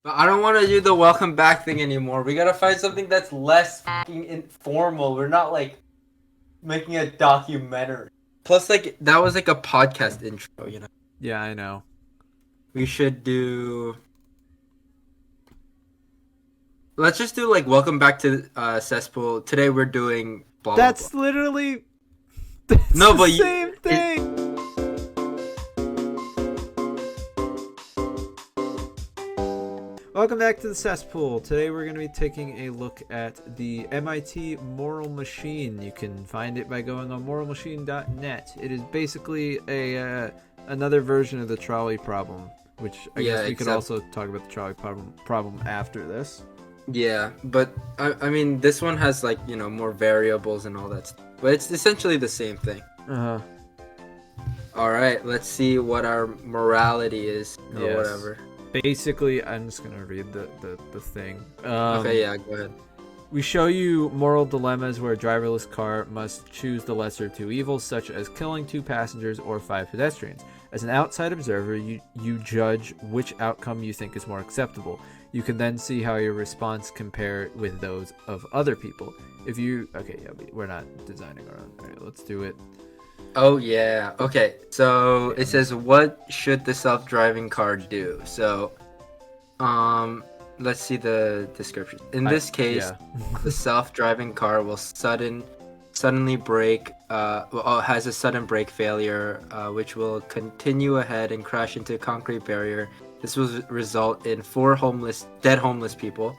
But I don't want to do the welcome back thing anymore. We gotta find something that's less fucking informal. We're not like making a documentary. Plus, like that was like a podcast intro, you know. Yeah, I know. We should do. Let's just do like welcome back to Cesspool. Today we're doing blah blah blah. That's literally that's No, the but same thing. Welcome back to the Cesspool. Today we're going to be taking a look at the MIT Moral Machine. You can find it by going on moralmachine.net. It is basically a another version of the trolley problem, which I guess we could also talk about the trolley problem after this. Yeah, but I mean this one has like more variables and all that stuff, but it's essentially the same thing. Uh-huh. All right, let's see what our morality is or Yes. whatever. Basically, I'm just going to read the thing. Okay, yeah, go ahead. We show you moral dilemmas where a driverless car must choose the lesser of two evils, such as killing 2 passengers or 5 pedestrians. As an outside observer, you judge which outcome you think is more acceptable. You can then see how your response compare with those of other people. We're not designing our own. All right, let's do it. Oh yeah. Okay. So it says, what should the self-driving car do? So, let's see the description. In this case, the self-driving car will suddenly brake. Has a sudden brake failure, which will continue ahead and crash into a concrete barrier. This will result in 4 dead homeless people.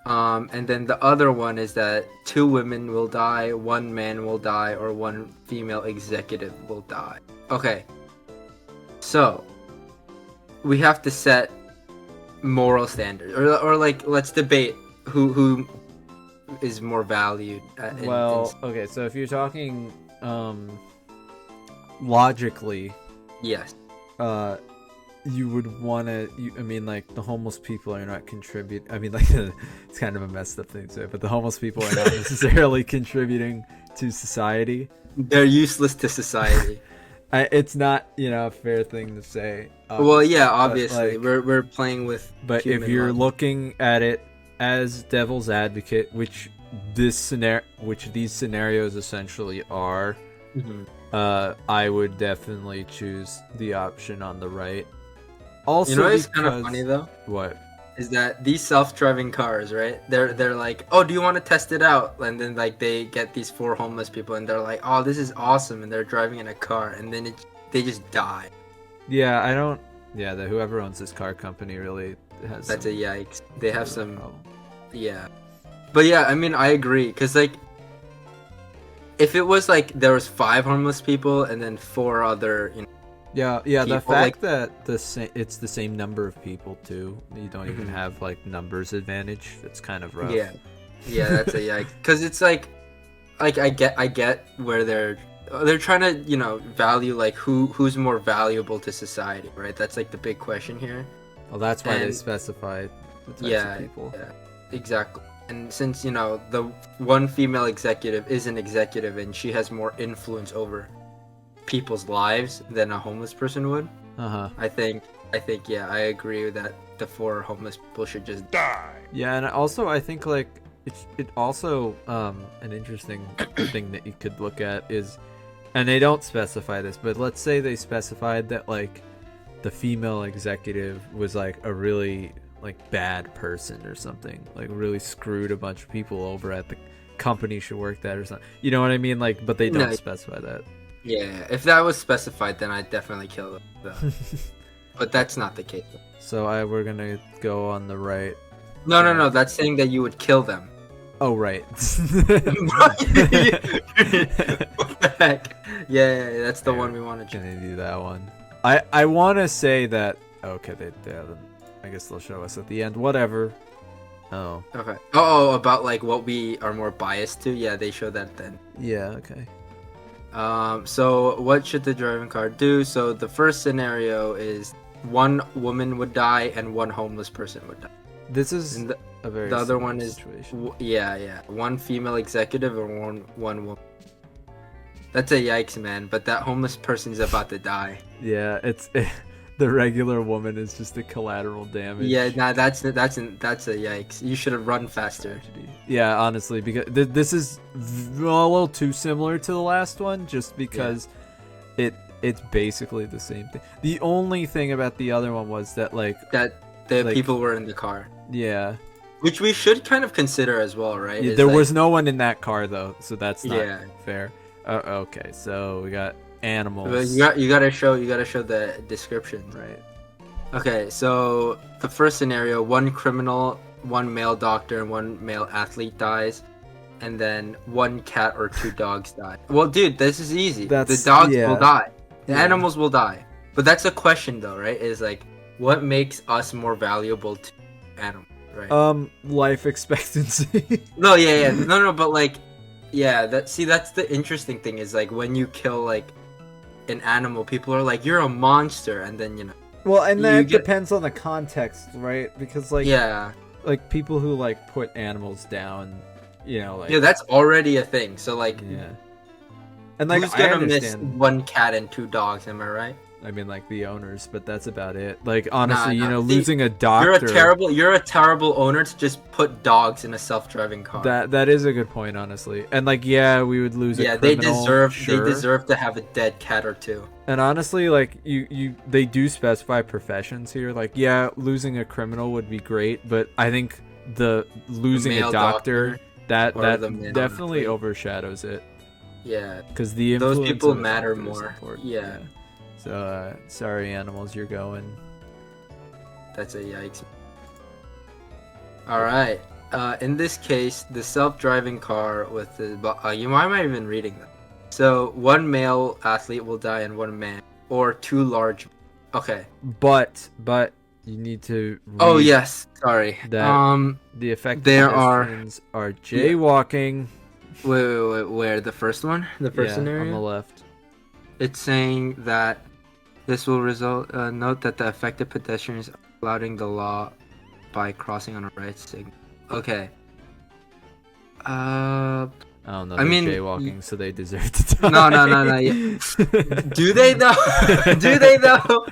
And then the other one is that 2 women will die, 1 man will die, or 1 female executive will die. Okay. So, we have to set moral standards. Or like, let's debate who is more valued. Okay, so if you're talking logically, yes. You would want to, I mean, like, the homeless people are not contributing. I mean, like, it's kind of a messed up thing to say, but the homeless people are not necessarily contributing to society. They're useless to society. It's not, a fair thing to say. Well, yeah, obviously. Like, we're playing with But if you're looking at it as devil's advocate, which these scenarios essentially are, I would definitely choose the option on the right. Also, it's kind of funny though. What? Is that these self-driving cars, right? They're like, oh, do you want to test it out? And then like they get these 4 homeless people, and they're like, oh, this is awesome, and they're driving in a car, and then they just die. Yeah, I don't. Yeah, whoever owns this car company really has. That's a yikes. They have some. Problem. Yeah, but yeah, I mean, I agree, cause like, if it was like there was 5 homeless people and then 4 other, Yeah, people, the fact that it's the same number of people too. You don't even have like numbers advantage. It's kind of rough. Yeah, that's a yikes. Cause it's like I get where they're trying to value like who's more valuable to society, right? That's like the big question here. Well, that's why they specify the types of people. Yeah, exactly. And since the one female executive is an executive and she has more influence over people's lives than a homeless person would. I think yeah, I agree with that. The 4 homeless people should just die. Yeah, and also I think like it also an interesting thing that you could look at is, and they don't specify this, but let's say they specified that like the female executive was like a really like bad person or something, like really screwed a bunch of people over at the company she worked at or something. You know what I mean? Like, but they don't specify that. Yeah, if that was specified, then I'd definitely kill them. But that's not the case. So we're gonna go on the right. No. That's saying that you would kill them. Oh, right. What the heck? Yeah, that's the one we want to Gonna do that one. I want to say that. Okay, I guess they'll show us at the end. Whatever. Oh. Okay. Oh, about like what we are more biased to. Yeah, they show that then. Yeah. Okay. So what should the driving car do? So the first scenario is 1 woman would die and 1 homeless person would die. This is a very. The other one is situation. Yeah, 1 female executive or one woman. That's a yikes, man. But that homeless person's about to die. Yeah, the regular woman is just a collateral damage. Yeah, nah, that's a yikes. You should have run faster. Yeah, honestly, because this is a little too similar to the last one, just because it's basically the same thing. The only thing about the other one was that that the people were in the car. Yeah. Which we should kind of consider as well, right? Yeah, there was no one in that car though, so that's not fair. Okay, so we got animals. You gotta show the description. Right. Okay, so the first scenario: one criminal, one male doctor, and one male athlete dies, and then one cat or two dogs die. Well, dude, this is easy. The dogs will die. The animals will die. But that's a question, though, right? Is like, what makes us more valuable to animals? Right. Life expectancy. No, but that's the interesting thing is like when you kill like an animal, people are like, you're a monster, and then Well, and that depends on the context, right? Because like people who like put animals down, that's already a thing. So like and like who's gonna miss one cat and two dogs? Am I right? I mean, like the owners, but that's about it. Like honestly, losing a doctor. You're a terrible owner to just put dogs in a self-driving car. That is a good point, honestly. And like, we would lose. A criminal, they deserve to have a dead cat or two. And honestly, like they do specify professions here. Like, losing a criminal would be great, but I think losing a doctor that definitely overshadows it. Yeah, because those people matter more. Yeah. So, sorry, animals, you're going. That's a yikes. Alright. In this case, the self-driving car with the... why am I even reading that? So, one male athlete will die and one man. Or two large... Okay. But you need to read... Oh, yes. Sorry. That the effective pedestrians are jaywalking. Wait. Where? The first one? The first scenario? On the left. It's saying that this will result. Note that the affected pedestrians are flouting the law by crossing on a right signal. Okay. I don't know. They're jaywalking, so they deserve to die. No. Yeah. Do they though? Do they though?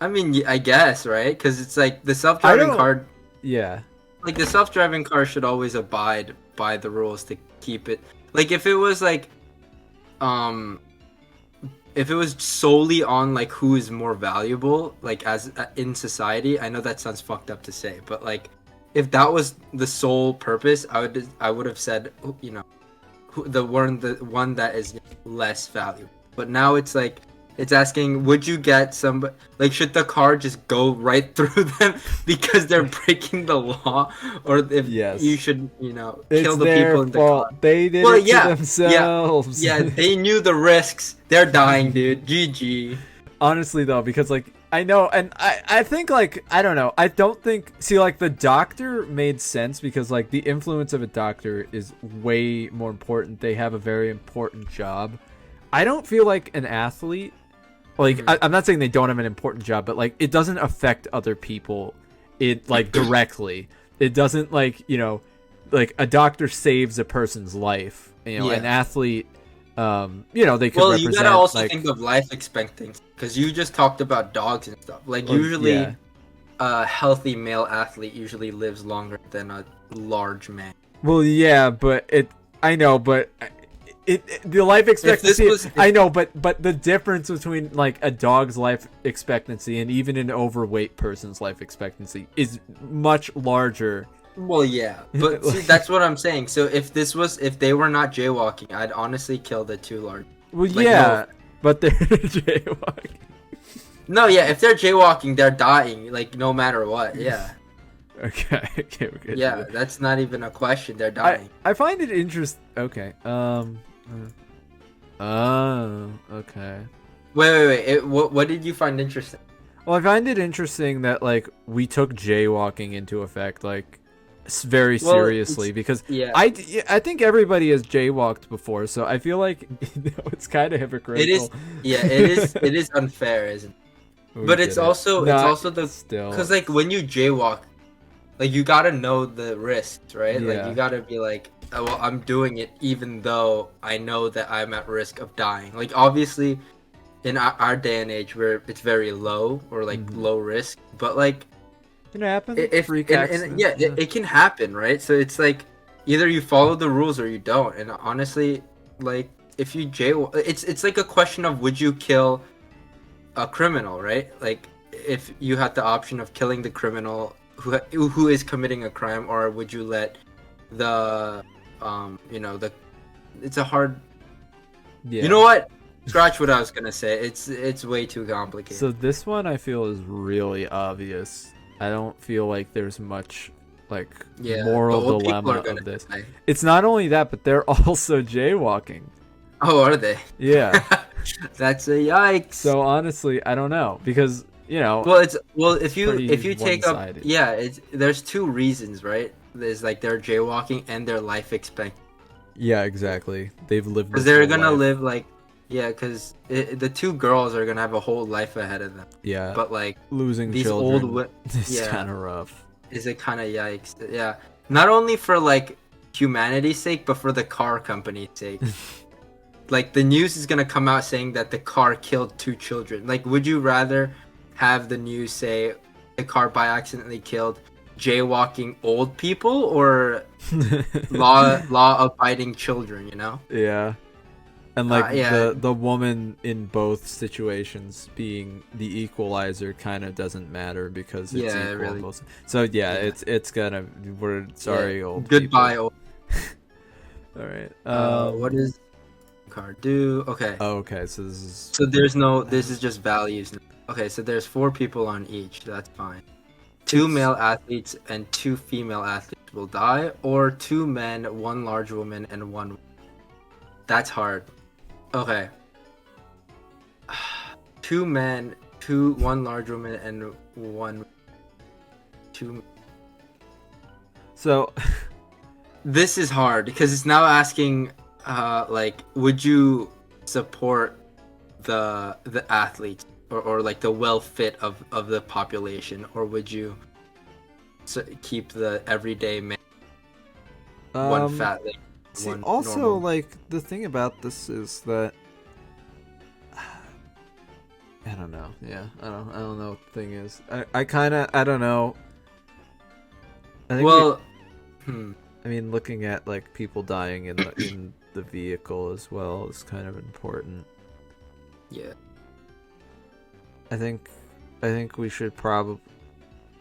I mean, I guess, right? Because it's like the self-driving car. Yeah. Like the self-driving car should always abide by the rules to keep it. Like if it was like, if it was solely on like who is more valuable, like as in society, I know that sounds fucked up to say, but like if that was the sole purpose, I would have said the one that is less valuable. But now it's like it's asking, would you get somebody like should the car just go right through them because they're breaking the law, or if you should kill the people in the car? They did it to themselves. Yeah, they knew the risks. They're dying, dude. GG. Honestly though, because like I know, and I think like I don't know. I don't think like the doctor made sense because like the influence of a doctor is way more important. They have a very important job. I don't feel like an athlete. Like I'm not saying they don't have an important job, but like it doesn't affect other people, directly. It doesn't like a doctor saves a person's life. An athlete, they could represent. Well, you gotta also think of life expectancy because you just talked about dogs and stuff. Like usually, a healthy male athlete usually lives longer than a large man. Well, yeah, but I know, but. The life expectancy I know, but the difference between like a dog's life expectancy and even an overweight person's life expectancy is much larger. Well, yeah, but see, that's what I'm saying. So if they were not jaywalking, I'd honestly kill the two large. Well, yeah, but they're jaywalking. No, yeah, if they're jaywalking, they're dying, like no matter what. Yeah. Okay, we're good. Yeah, that's not even a question. They're dying. I find it interesting. Okay. Oh, okay. Wait. What did you find interesting? Well, I find it interesting that like we took jaywalking into effect like very seriously because I think everybody has jaywalked before, so I feel like it's kind of hypocritical. It is unfair, isn't it? But it's also because like when you jaywalk, like you gotta know the risks, right? Yeah. Like you gotta be like, oh, well, I'm doing it even though I know that I'm at risk of dying. Like obviously, in our day and age where it's very low or like low risk, but like It happens. if Freak and accident. yeah, it can happen, right? So it's like either you follow the rules or you don't. And honestly, like if you jaywalk, it's like a question of would you kill a criminal, right? Like if you had the option of killing the criminal who is committing a crime, or would you let the the it's a hard Yeah. You know what? Scratch what I was gonna say. It's way too complicated. So this one I feel is really obvious. I don't feel like there's much like moral dilemma of this. Die. It's not only that, but they're also jaywalking. Oh, are they? Yeah. That's a yikes. So honestly, I don't know because if you take up there's two reasons, right? There's like they're jaywalking and their life expectancy. Yeah, exactly. They've lived because they're gonna live like because the two girls are gonna have a whole life ahead of them. Yeah, but like losing these children is kind of rough. Is it kind of yikes? Yeah, not only for like humanity's sake, but for the car company's sake. Like the news is gonna come out saying that the car killed 2 children. Like, would you rather have the news say the car by accidentally killed jaywalking old people or law abiding children? You know? Yeah. And like the woman in both situations being the equalizer kind of doesn't matter because it's equal. Really. So it's gonna. We're sorry, old. Goodbye, people. Old. All right. What is car do? Okay. Oh, okay. So this is. So there's no. This is just values. Okay. So there's 4 people on each. That's fine. 2 male athletes and 2 female athletes will die, or 2 men, 1 large woman, and 1. That's hard. Okay. 2 men, 1 large woman, and 1. 2. So, this is hard because it's now asking, like, would you support the athletes or like the well-fit of the population, or would you keep the everyday man, one fat lady? See, also, normal. Like, the thing about this is that I don't know. Yeah, I don't know what the thing is. I don't know. I think I mean, looking at like people dying in the vehicle as well is kind of important. Yeah. I think we should probably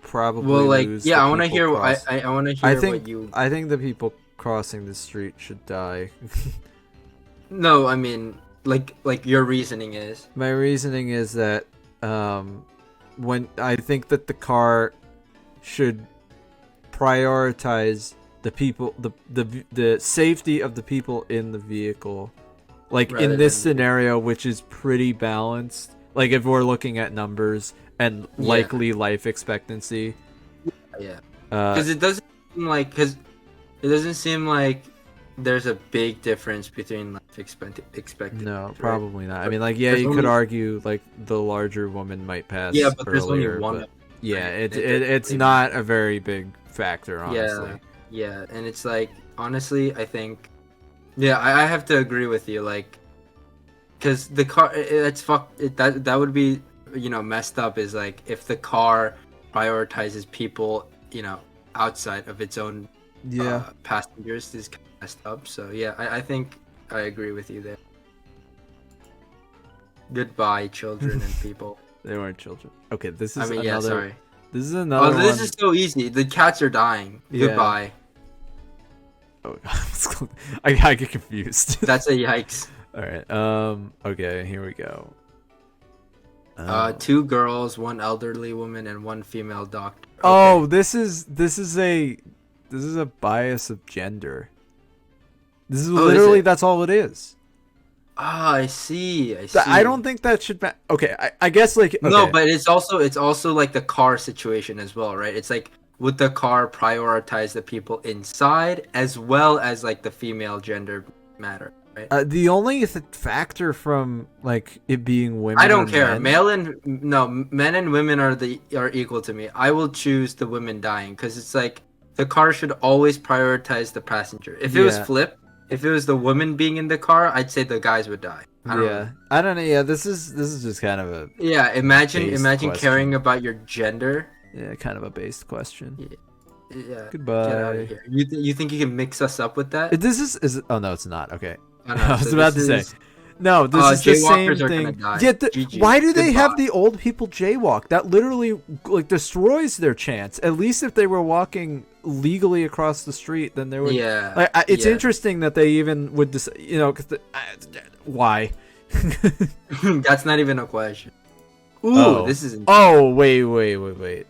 lose I want to hear I want to hear what you. I think the people crossing the street should die. No, I mean, like your reasoning is. My reasoning is that when I think that the car should prioritize the people, the safety of the people in the vehicle, like in this scenario, which is pretty balanced. Like if we're looking at numbers and likely life expectancy. Yeah. Because it doesn't seem like there's a big difference between life expectancy. No, right? Probably not. I mean, like, you could argue like the larger woman might pass. Yeah, but there's earlier, only one. It's not a very big factor, honestly. Yeah, and it's like honestly, I think, I have to agree with you, like, because the car, that would be messed up. Is like if the car prioritizes people outside of its own passengers is kind of messed up. So I think I agree with you there. Goodbye, children and people. They weren't children. Okay, this is sorry. This is another. Oh, this is so easy. The cats are dying. Yeah. Goodbye. Oh God, I get confused. That's a yikes. All right. Okay, here we go. 2 girls, 1 elderly woman, and 1 female doctor. Okay. Oh, this is a bias of gender. This is literally that's all it is. Ah, I see. I don't think that should matter. Okay, I guess like okay. No, but it's also like the car situation as well, right? It's like would the car prioritize the people inside as well as like the female gender matter, right? The only factor from like it being women. I don't care. Men and women are equal to me. I will choose the women dying because it's like the car should always prioritize the passenger. If it was flipped, if it was the woman being in the car, I'd say the guys would die. I don't know. I don't know. Yeah, this is just kind of a Imagine based question. caring about your gender. kind of a based question. Yeah. Goodbye. Get out of here. You think you can mix us up with that? This is oh no, it's not. Okay. Oh, no, I was so about to say. No, this is the same jaywalkers are thing. gonna die. Yeah, GG. why do they have Goodbye. the old people jaywalk? That literally like destroys their chance. At least if they were walking legally across the street, then there would. Yeah. Like, it's interesting that they even would. Why? That's not even a question. Ooh, this is. Oh wait.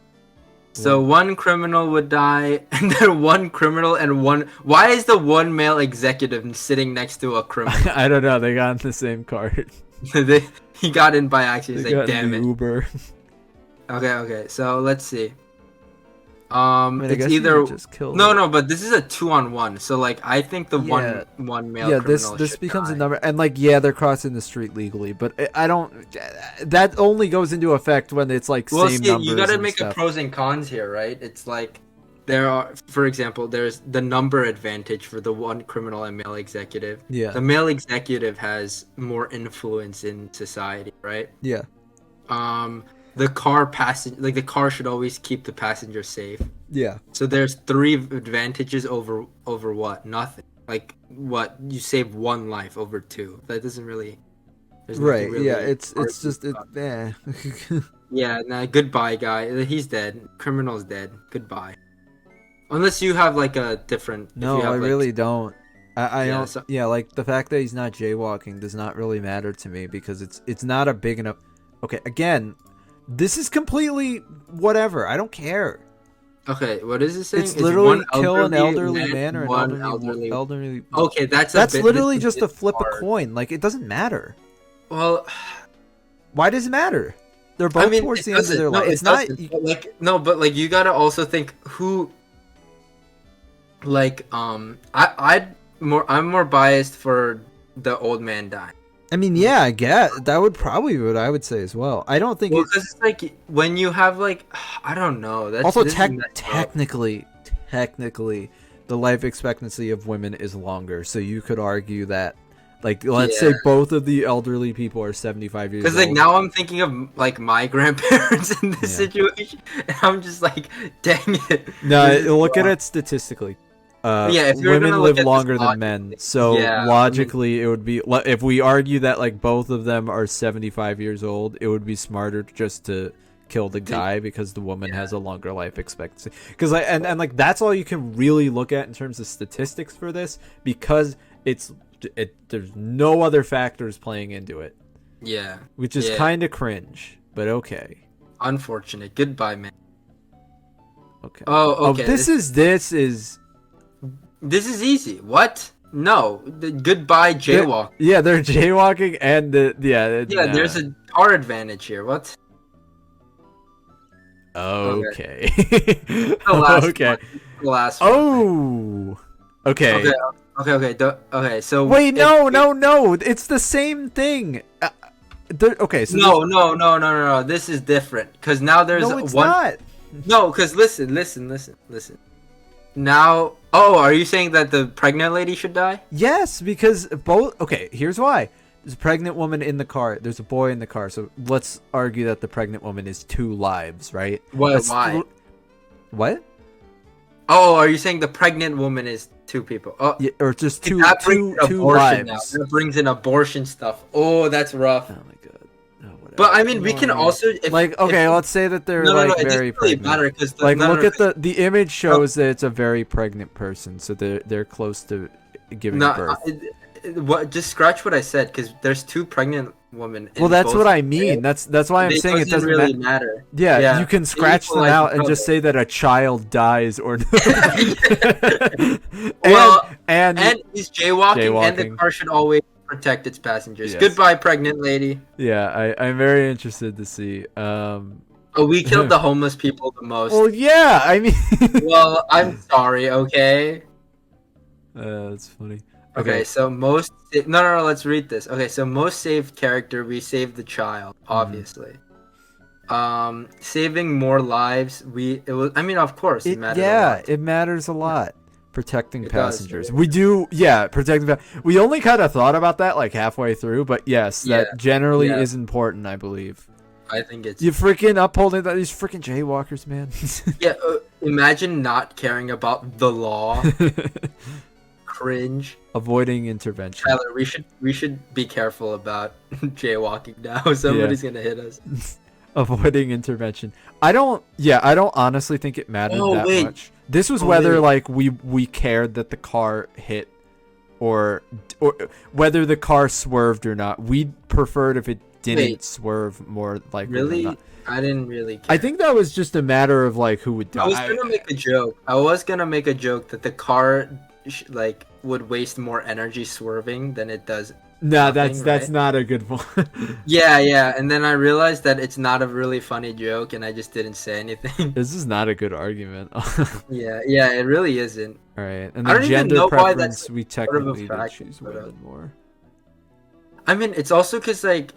So one criminal would die, and then one criminal and one. Why is the one male executive sitting next to a criminal? I don't know. They got in the same cart. He got in by accident. He's like, got in damn the it. Uber. Okay. So let's see. I mean, It's either no, but this is a 2-on-1. So like, I think the one male. Yeah, criminal this should becomes die. a number, and like, yeah, they're crossing the street legally, but I don't. That only goes into effect when it's like Well, same see, numbers. you gotta and make stuff. a pros and cons here, right? It's like there are, for example, there's the number advantage for the one criminal and male executive. Yeah. The male executive has more influence in society, right? Yeah. The car should always keep the passenger safe. Yeah. So there's 3 advantages over what? Nothing. Like what? You save 1 life over 2. That doesn't really. There's nothing Right. really Yeah. It's just about. Yeah. Nah. Goodbye, guy. He's dead. Criminal's dead. Goodbye. Unless you have like a different. No, if you have, I like, really don't. I don't. So, yeah, like the fact that he's not jaywalking does not really matter to me because it's not a big enough. Okay. Again, this is completely whatever. I don't care. Okay, what is it saying? It's Is literally one kill an elderly man or one an elderly. Okay, that's literally just a flip a coin. Like, it doesn't matter. Well, why does it matter? They're both towards the end of their life. It's not but like you gotta also think who. Like I'm more biased for the old man dying. I mean, yeah, I get that would probably be what I would say as well. I don't think because it's like when you have like I don't know. That's also technically, the life expectancy of women is longer, so you could argue that, like, let's say both of the elderly people are 75 years old. Because like now I'm thinking of like my grandparents in this situation, and I'm just like, dang it. No, look at it statistically. If women live longer than men, so logically it would be, if we argue that like both of them are 75 years old, it would be smarter just to kill the guy because the woman has a longer life expectancy. Because and like that's all you can really look at in terms of statistics for this, because there's no other factors playing into it. Yeah, which is kind of cringe, but okay. Unfortunate. Goodbye, man. Okay. Oh, okay. This is easy. What? No. Goodbye, jaywalk. They're jaywalking, and there's a car advantage here. What? Okay. The last one. The last one. Oh. Okay. Okay. So wait, no. It's the same thing. Okay. So no. This is different because now there's one. Not. No, because listen. Now, are you saying that the pregnant lady should die? Yes, because both. Okay, here's why. There's a pregnant woman in the car. There's a boy in the car. So let's argue that the pregnant woman is 2 lives, right? Why? What? Oh, are you saying the pregnant woman is 2 people? Oh, yeah, or just two lives. Now. That brings in abortion stuff. Oh, that's rough. Oh my god. But I mean, we can also let's say that they're very pregnant. Look at the image shows that it's a very pregnant person, so they're close to giving birth. Just scratch what I said, because there's 2 pregnant women. Well, that's what I mean. That's why I'm saying it doesn't really matter. Yeah, you can scratch them out and just say that a child dies or. and he's jaywalking, and the car should always protect its passengers. Yes. Goodbye, pregnant lady. Yeah, I'm very interested to see. We killed the homeless people the most. Well, yeah, I mean. Well, I'm sorry. Okay. That's funny. Okay, so most no, let's read this. Okay, so most saved character, we saved the child, obviously. Saving more lives, of course it matters. Yeah, it matters a lot. Protecting It passengers. does. We do, yeah, protecting. We only kind of thought about that like halfway through, but yes, that generally is important, I believe. I think it's... You freaking upholding these freaking jaywalkers, man. Yeah, imagine not caring about the law. Cringe. Avoiding intervention. Tyler, we should be careful about jaywalking now. Somebody's gonna hit us. Avoiding intervention. I don't honestly think it mattered that much. This was whether like we cared that the car hit or whether the car swerved or not. We'd preferred if it didn't swerve more like really. Not. I didn't really care. I think that was just a matter of like who would die. I was gonna make a joke. I was gonna make a joke that the car like would waste more energy swerving than it does. No, that's not a good one. yeah, and then I realized that it's not a really funny joke, and I just didn't say anything. This is not a good argument. yeah, it really isn't. All right, and the gender preference we technically did choose women more. I mean, it's also because like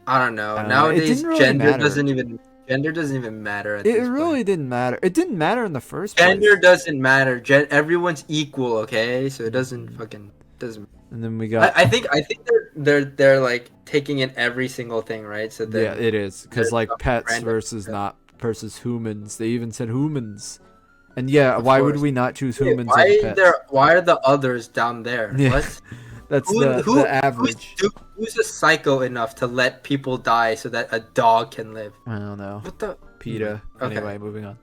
I don't know. Nowadays, really gender doesn't even matter. It really didn't matter. It didn't matter in the first place. Gender place. doesn't matter. Everyone's equal, okay? So it doesn't. And then we got. I think they're like taking in every single thing, right? So yeah, it is because like pets versus humans. They even said humans. And why would we not choose humans as pets? Why are the others down there? Yeah. What? That's the average. Who's a psycho enough to let people die so that a dog can live? I don't know. What the? PETA. Okay. Anyway, moving on.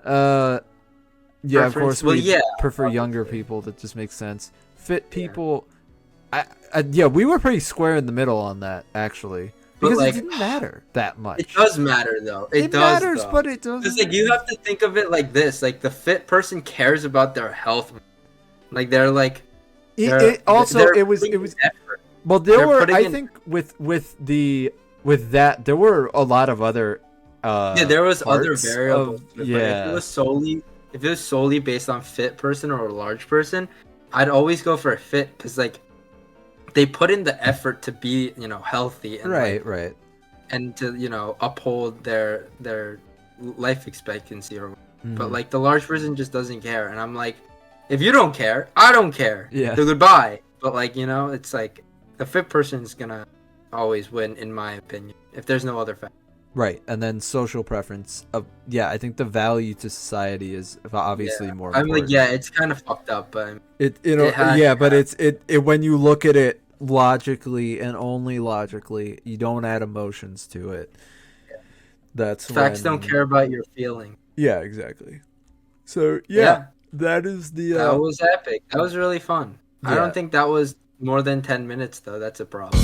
Of course we prefer younger people. That just makes sense. Fit people. We were pretty square in the middle on that actually. Because it didn't matter that much. It does matter though. It matters, but it doesn't. Because like you have to think of it like this: like the fit person cares about their health. Like they're like. It was. Effort. Well, I think with that there were a lot of other. There was other variables. If it was solely based on fit person or a large person, I'd always go for a fit because like they put in the effort to be healthy and right and to uphold their life expectancy but like the large person just doesn't care, and I'm like, if you don't care, I don't care. Yeah. So goodbye. But like it's like the fit person's gonna always win in my opinion if there's no other fact. Right, and then social preference of I think the value to society is obviously more important. I'm like it's kind of fucked up, but but when you look at it logically and only logically, you don't add emotions to it. Yeah. That's facts don't care about your feeling. Yeah, exactly. So that is the. That was epic. That was really fun. I don't think that was more than 10 minutes though. That's a problem.